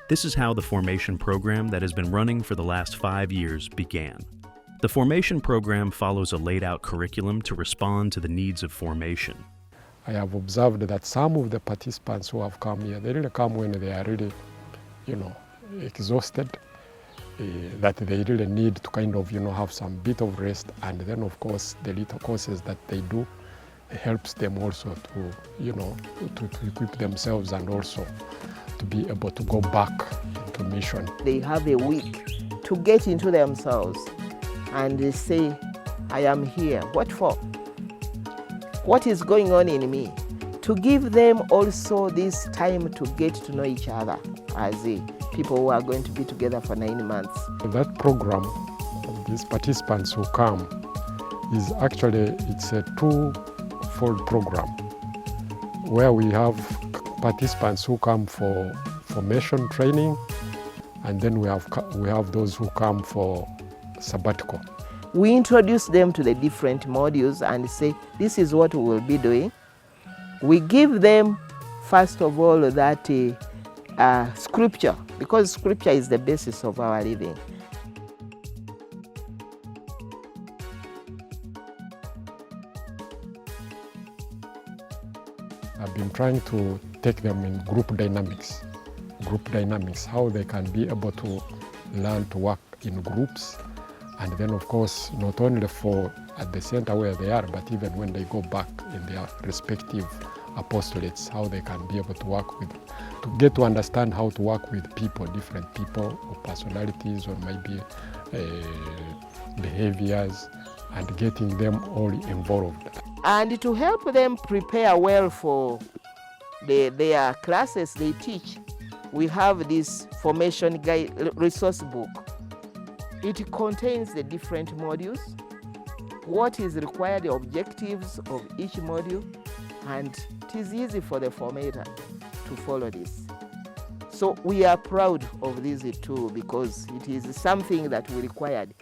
This is how the formation program that has been running for the last 5 years began. The formation program follows a laid-out curriculum to respond to the needs of formation. I have observed that some of the participants who have come here, they really come when they are really, exhausted, that they really need to kind of, have some bit of rest. And then, of course, the little courses that they do helps them also to, to equip themselves and also to be able to go back into mission. They have a week to get into themselves and they say, I am here. What for? What is going on in me? To give them also this time to get to know each other as people who are going to be together for 9 months. That program, these participants who come, is actually, it's a two-fold program where we have participants who come for formation training, and then we have those who come for sabbatical. We introduce them to the different modules and say, this is what we will be doing. We give them, first of all, that scripture, because scripture is the basis of our living. I've been trying to take them in group dynamics, how they can be able to learn to work in groups. And then, of course, not only for at the center where they are, but even when they go back in their respective apostolates, how they can be able to work with, to get to understand how to work with people, different people or personalities or maybe behaviors, and getting them all involved. And to help them prepare well for their classes they teach, we have this formation guide resource book. It contains the different modules, what is required, the objectives of each module, and it is easy for the formator to follow this. So we are proud of this too, because it is something that we required.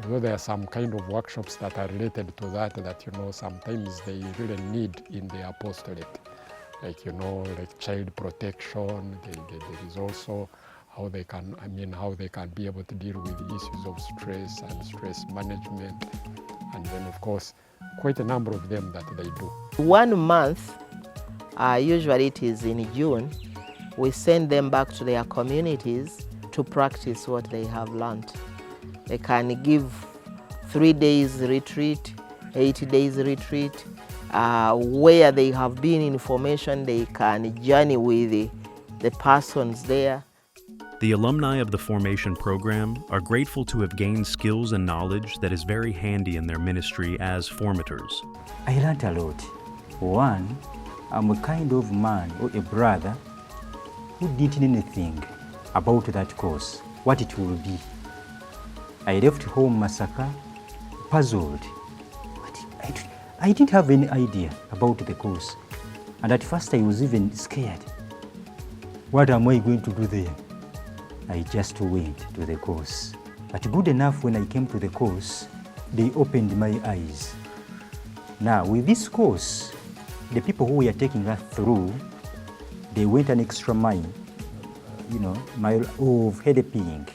Although there are some kind of workshops that are related to that, sometimes they really need in the apostolate. Like child protection, there is also how they can be able to deal with issues of stress and stress management. And then, of course, quite a number of them that they do. 1 month, usually it is in June, we send them back to their communities to practice what they have learned. They can give 3 days retreat, 8 days retreat, where they have been in formation, they can journey with the persons there. The alumni of the formation program are grateful to have gained skills and knowledge that is very handy in their ministry as formators. I learned a lot. One, I'm a kind of man or a brother who didn't know anything about that course, what it will be. I left home Masaka, puzzled. I didn't have any idea about the course. And at first I was even scared. What am I going to do there? I just went to the course. But good enough, when I came to the course, they opened my eyes. Now, with this course, the people who were taking us through, they went an extra mile, mile of helping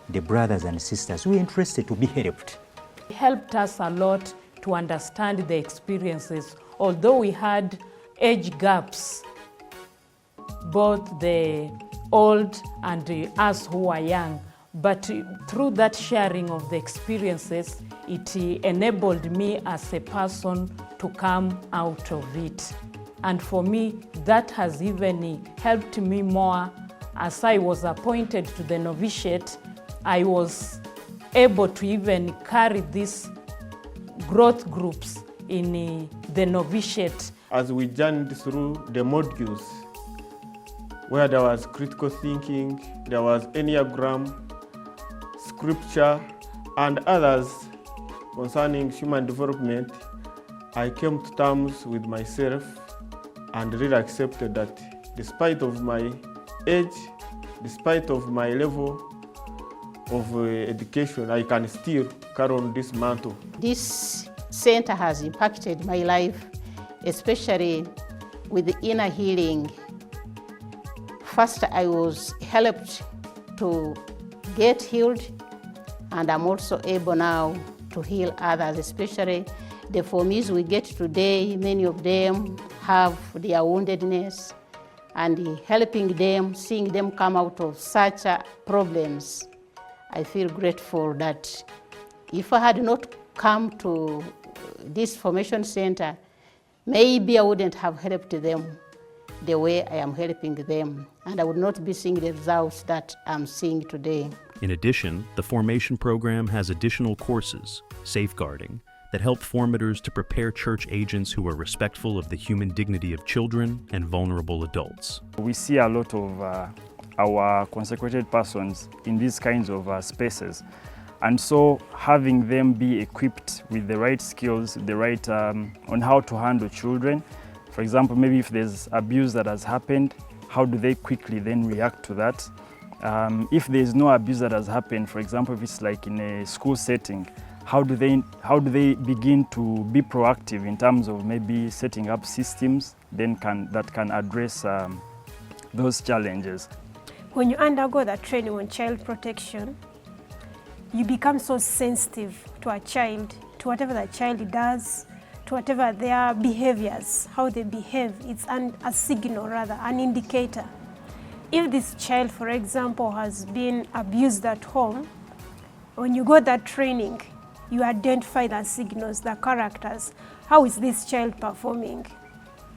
the brothers and sisters who were interested to be helped. It helped us a lot to understand the experiences, although we had age gaps, both the old and us who are young. But through that sharing of the experiences, it enabled me as a person to come out of it. And for me, that has even helped me more. As I was appointed to the novitiate, I was able to even carry these growth groups in the novitiate. As we journeyed through the modules, where there was critical thinking, there was Enneagram, scripture, and others concerning human development, I came to terms with myself and really accepted that despite of my age, despite of my level of education, I can still carry on this mantle. This center has impacted my life especially with the inner healing. First, I was helped to get healed, and I'm also able now to heal others, especially the formees we get today. Many of them have their woundedness, and helping them, seeing them come out of such problems, I feel grateful that if I had not come to this formation center, maybe I wouldn't have helped them the way I am helping them, and I would not be seeing the results that I'm seeing today. In addition, the formation program has additional courses, safeguarding, that help formators to prepare church agents who are respectful of the human dignity of children and vulnerable adults. We see a lot of our consecrated persons in these kinds of spaces. And so having them be equipped with the right skills, the right on how to handle children. For example, maybe if there's abuse that has happened, how do they quickly then react to that? If there's no abuse that has happened, for example, if it's like in a school setting, how do they begin to be proactive in terms of maybe setting up systems that can address those challenges? When you undergo the training on child protection, you become so sensitive to a child, to whatever the child does, to whatever their behaviors, how they behave. It's a signal, rather, an indicator. If this child, for example, has been abused at home, when you go that training, you identify the signals, the characters. How is this child performing?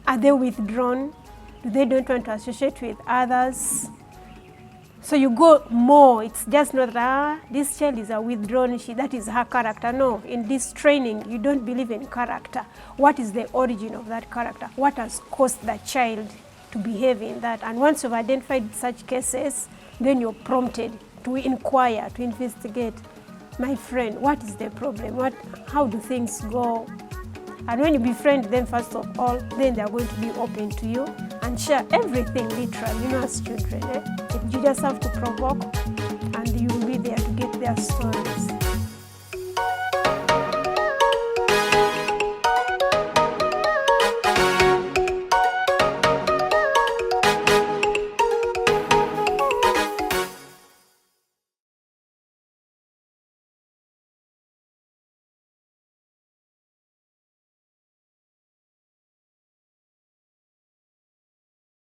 Are they withdrawn? Do they don't want to associate with others? So you go more. It's just not that this child is a withdrawn, that is her character. No, in this training, you don't believe in character. What is the origin of that character? What has caused the child to behave in that? And once you've identified such cases, then you're prompted to inquire, to investigate. My friend, what is the problem? How do things go? And when you befriend them, first of all, then they're going to be open to you and share everything literally, as children. You just have to provoke,